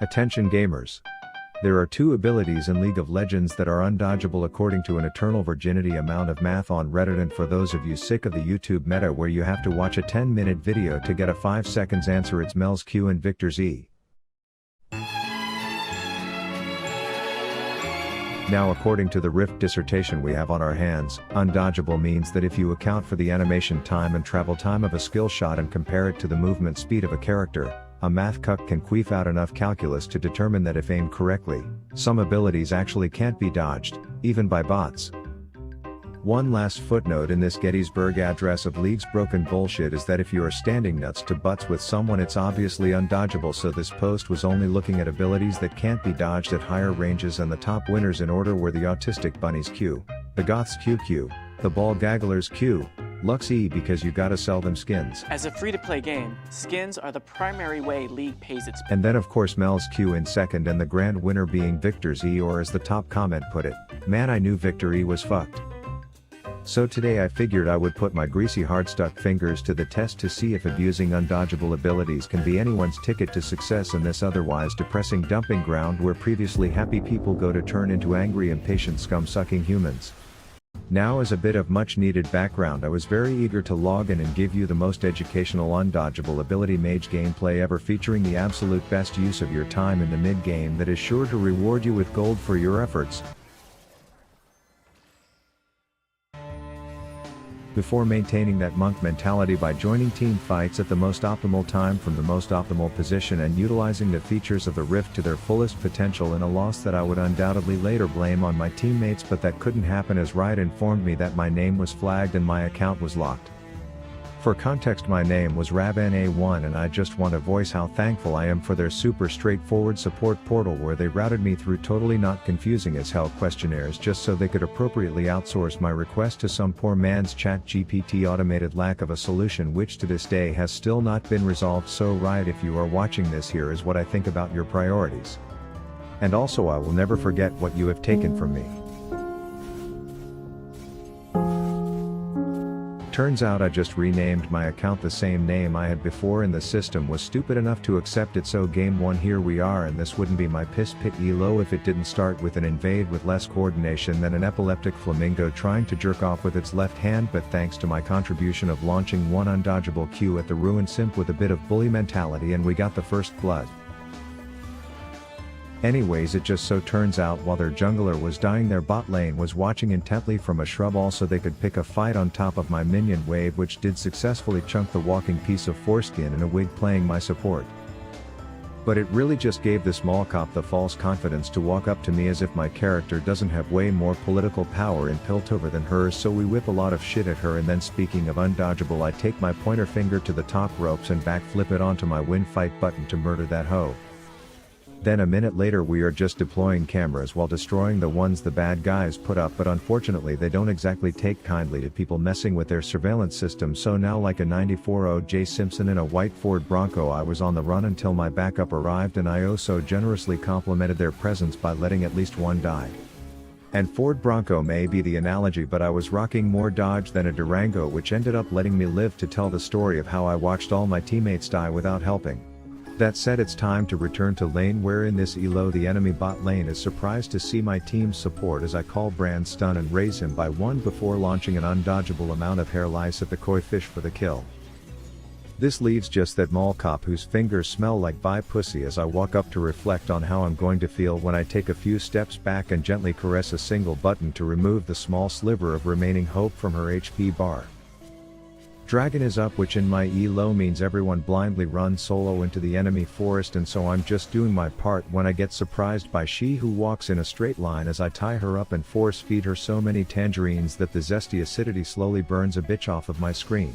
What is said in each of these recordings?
Attention gamers. There are two abilities in League of Legends that are undodgeable according to an eternal virginity amount of math on Reddit, and for those of you sick of the YouTube meta where you have to watch a 10-minute video to get a 5 seconds answer, it's Mel's Q and Victor's E. Now, according to the Rift dissertation we have on our hands, undodgeable means that if you account for the animation time and travel time of a skill shot and compare it to the movement speed of a character, a math cuck can queef out enough calculus to determine that if aimed correctly, some abilities actually can't be dodged, even by bots. One last footnote in this Gettysburg Address of League's broken bullshit is that if you are standing nuts to butts with someone, it's obviously undodgeable, so this post was only looking at abilities that can't be dodged at higher ranges, and the top winners in order were the Autistic Bunnies Q, the Goths QQ, the Ball Gagglers Q, Lux E because you gotta sell them skins. As a free-to-play game, skins are the primary way League pays its... And then of course Mel's Q in second, and the grand winner being Victor's E, or as the top comment put it, "Man, I knew Victor E was fucked." So today I figured I would put my greasy hard-stuck fingers to the test to see if abusing undodgeable abilities can be anyone's ticket to success in this otherwise depressing dumping ground where previously happy people go to turn into angry, impatient, scum-sucking humans. Now, as a bit of much-needed background, I was very eager to log in and give you the most educational undodgeable ability mage gameplay ever, featuring the absolute best use of your time in the mid-game that is sure to reward you with gold for your efforts. Before maintaining that monk mentality by joining team fights at the most optimal time from the most optimal position and utilizing the features of the Rift to their fullest potential in a loss that I would undoubtedly later blame on my teammates, but that couldn't happen as Riot informed me that my name was flagged and my account was locked. For context, my name was RabNA1, and I just want to voice how thankful I am for their super straightforward support portal where they routed me through totally not confusing as hell questionnaires just so they could appropriately outsource my request to some poor man's ChatGPT automated lack of a solution, which to this day has still not been resolved. So Riot, if you are watching this, here is what I think about your priorities. And also, I will never forget what you have taken from me. Turns out I just renamed my account the same name I had before, and the system was stupid enough to accept it, so game one, here we are, and this wouldn't be my piss pit elo if it didn't start with an invade with less coordination than an epileptic flamingo trying to jerk off with its left hand, but thanks to my contribution of launching one undodgeable Q at the ruined simp with a bit of bully mentality, and we got the first blood. Anyways, it just so turns out while their jungler was dying, their bot lane was watching intently from a shrub all so they could pick a fight on top of my minion wave, which did successfully chunk the walking piece of foreskin in a wig playing my support. But it really just gave the small cop the false confidence to walk up to me as if my character doesn't have way more political power in Piltover than hers, so we whip a lot of shit at her, and then speaking of undodgeable, I take my pointer finger to the top ropes and backflip it onto my win fight button to murder that hoe. Then a minute later we are just deploying cameras while destroying the ones the bad guys put up, but unfortunately they don't exactly take kindly to people messing with their surveillance system, so now, like a 94 O.J. Simpson in a white Ford Bronco, I was on the run until my backup arrived, and I oh so generously complimented their presence by letting at least one die. And Ford Bronco may be the analogy, but I was rocking more Dodge than a Durango, which ended up letting me live to tell the story of how I watched all my teammates die without helping. That said, it's time to return to lane, where in this elo the enemy bot lane is surprised to see my team's support as I call Brand stun and raise him by 1 before launching an undodgeable amount of hair lice at the koi fish for the kill. This leaves just that mall cop whose fingers smell like bi pussy as I walk up to reflect on how I'm going to feel when I take a few steps back and gently caress a single button to remove the small sliver of remaining hope from her HP bar. Dragon is up, which in my elo means everyone blindly run solo into the enemy forest, and so I'm just doing my part when I get surprised by she, who walks in a straight line as I tie her up and force feed her so many tangerines that the zesty acidity slowly burns a bitch off of my screen.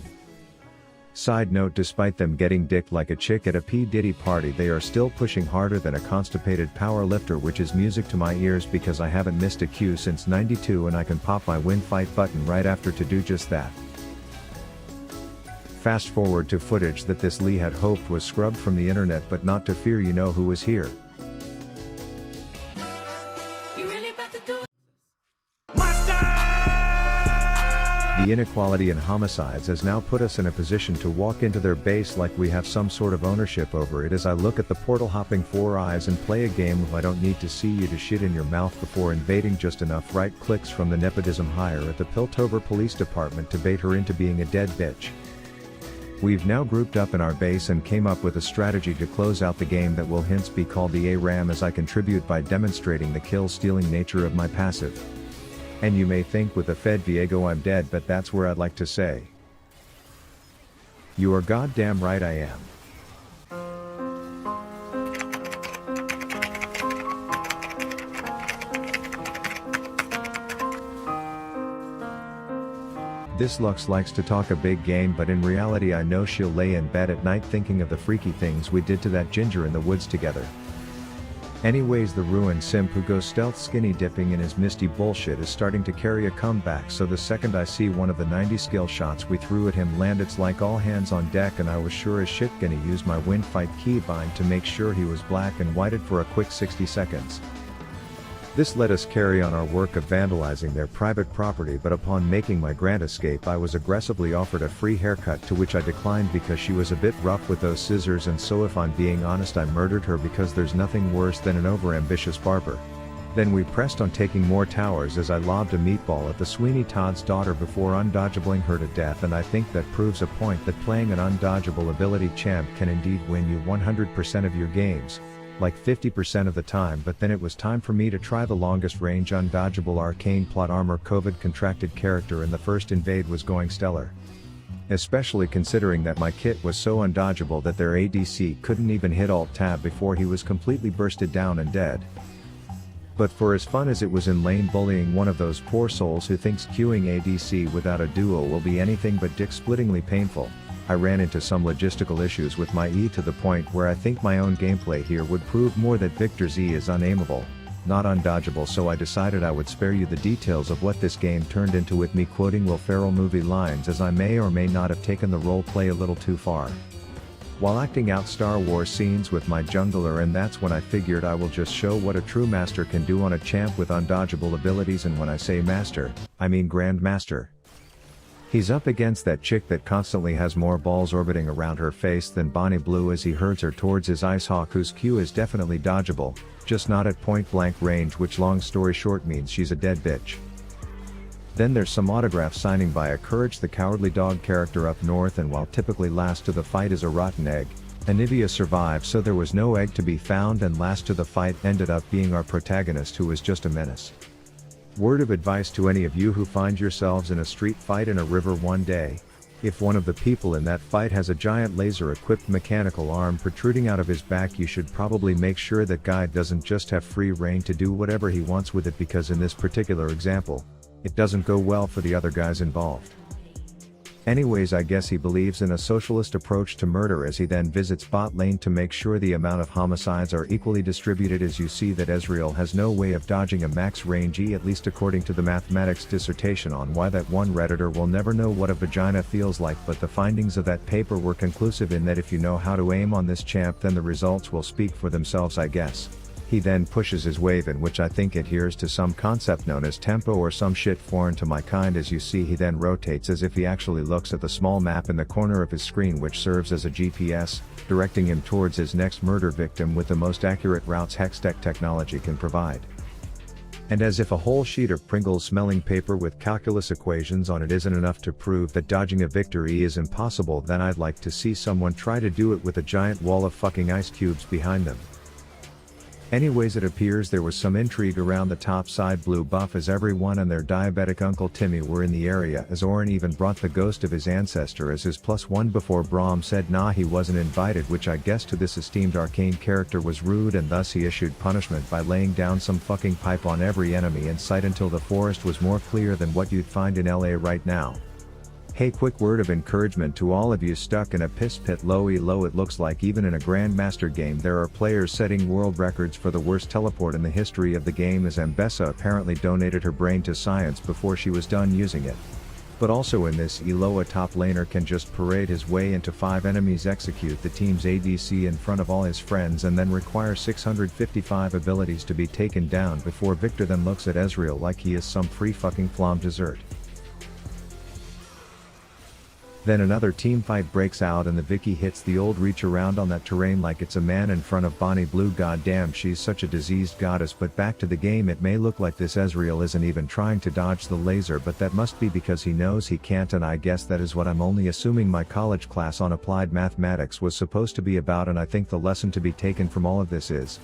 Side note, despite them getting dicked like a chick at a P. Diddy party, they are still pushing harder than a constipated power lifter, which is music to my ears because I haven't missed a Q since '92 and I can pop my win fight button right after to do just that. Fast forward to footage that this Lee had hoped was scrubbed from the internet, but not to fear, you know who was here. The inequality in homicides has now put us in a position to walk into their base like we have some sort of ownership over it. As I look at the portal hopping 4 eyes and play a game of I don't need to see you to shit in your mouth before invading, just enough right clicks from the nepotism hire at the Piltover Police Department to bait her into being a dead bitch. We've now grouped up in our base and came up with a strategy to close out the game that will hence be called the ARAM, as I contribute by demonstrating the kill-stealing nature of my passive. And you may think with the Fed Viego I'm dead, but that's where I'd like to say, you are goddamn right I am. This Lux likes to talk a big game, but in reality I know she'll lay in bed at night thinking of the freaky things we did to that ginger in the woods together. Anyways, the ruined simp who goes stealth skinny dipping in his misty bullshit is starting to carry a comeback, so the second I see one of the 90 skill shots we threw at him land, it's like all hands on deck, and I was sure as shit gonna use my wind fight keybind to make sure he was black and whited for a quick 60 seconds. This let us carry on our work of vandalizing their private property, but upon making my grand escape I was aggressively offered a free haircut, to which I declined because she was a bit rough with those scissors, and so if I'm being honest I murdered her, because there's nothing worse than an overambitious barber. Then we pressed on taking more towers as I lobbed a meatball at the Sweeney Todd's daughter before undodgeabling her to death, and I think that proves a point that playing an undodgeable ability champ can indeed win you 100% of your games. Like 50% of the time. But then it was time for me to try the longest range undodgeable arcane plot armor COVID contracted character, and the first invade was going stellar. Especially considering that my kit was so undodgeable that their ADC couldn't even hit Alt Tab before he was completely bursted down and dead. But for as fun as it was in lane bullying one of those poor souls who thinks queuing ADC without a duo will be anything but dick-splittingly painful, I ran into some logistical issues with my E to the point where I think my own gameplay here would prove more that Victor's E is unaimable, not undodgeable, so I decided I would spare you the details of what this game turned into with me quoting Will Ferrell movie lines, as I may or may not have taken the role play a little too far while acting out Star Wars scenes with my jungler, and that's when I figured I will just show what a true master can do on a champ with undodgeable abilities, and when I say master, I mean Grandmaster. He's up against that chick that constantly has more balls orbiting around her face than Bonnie Blue as he herds her towards his Ice Hawk, whose Q is definitely dodgeable, just not at point blank range, which long story short means she's a dead bitch. Then there's some autograph signing by a Courage the Cowardly Dog character up north, and while typically last to the fight is a rotten egg, Anivia survived, so there was no egg to be found, and last to the fight ended up being our protagonist, who was just a menace. Word of advice to any of you who find yourselves in a street fight in a river one day: if one of the people in that fight has a giant laser-equipped mechanical arm protruding out of his back, you should probably make sure that guy doesn't just have free reign to do whatever he wants with it, because in this particular example, it doesn't go well for the other guys involved. Anyways, I guess he believes in a socialist approach to murder, as he then visits bot lane to make sure the amount of homicides are equally distributed, as you see that Ezreal has no way of dodging a max range E, at least according to the mathematics dissertation on why that one redditor will never know what a vagina feels like, but the findings of that paper were conclusive in that if you know how to aim on this champ, then the results will speak for themselves, I guess. He then pushes his wave in, which I think adheres to some concept known as tempo or some shit foreign to my kind. As you see, he then rotates as if he actually looks at the small map in the corner of his screen, which serves as a GPS, directing him towards his next murder victim with the most accurate routes Hextech technology can provide. And as if a whole sheet of Pringles smelling paper with calculus equations on it isn't enough to prove that dodging a victory is impossible, then I'd like to see someone try to do it with a giant wall of fucking ice cubes behind them. Anyways, it appears there was some intrigue around the top side blue buff, as everyone and their diabetic Uncle Timmy were in the area, as Orin even brought the ghost of his ancestor as his +1 before Braum said nah, he wasn't invited, which I guess to this esteemed arcane character was rude, and thus he issued punishment by laying down some fucking pipe on every enemy in sight until the forest was more clear than what you'd find in LA right now. Hey, quick word of encouragement to all of you stuck in a piss pit low elo. It looks like even in a Grandmaster game there are players setting world records for the worst teleport in the history of the game, as Ambessa apparently donated her brain to science before she was done using it. But also in this elo, a top laner can just parade his way into 5 enemies, execute the team's ADC in front of all his friends, and then require 655 abilities to be taken down before Victor then looks at Ezreal like he is some free fucking flam dessert. Then another team fight breaks out and the Vicky hits the old reach around on that terrain like it's a man in front of Bonnie Blue. Goddamn, she's such a diseased goddess. But back to the game. It may look like this Ezreal isn't even trying to dodge the laser, but that must be because he knows he can't, and I guess that is what I'm only assuming my college class on applied mathematics was supposed to be about. And I think the lesson to be taken from all of this is,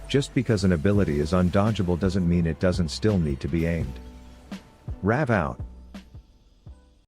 just because an ability is undodgeable doesn't mean it doesn't still need to be aimed. Rav out.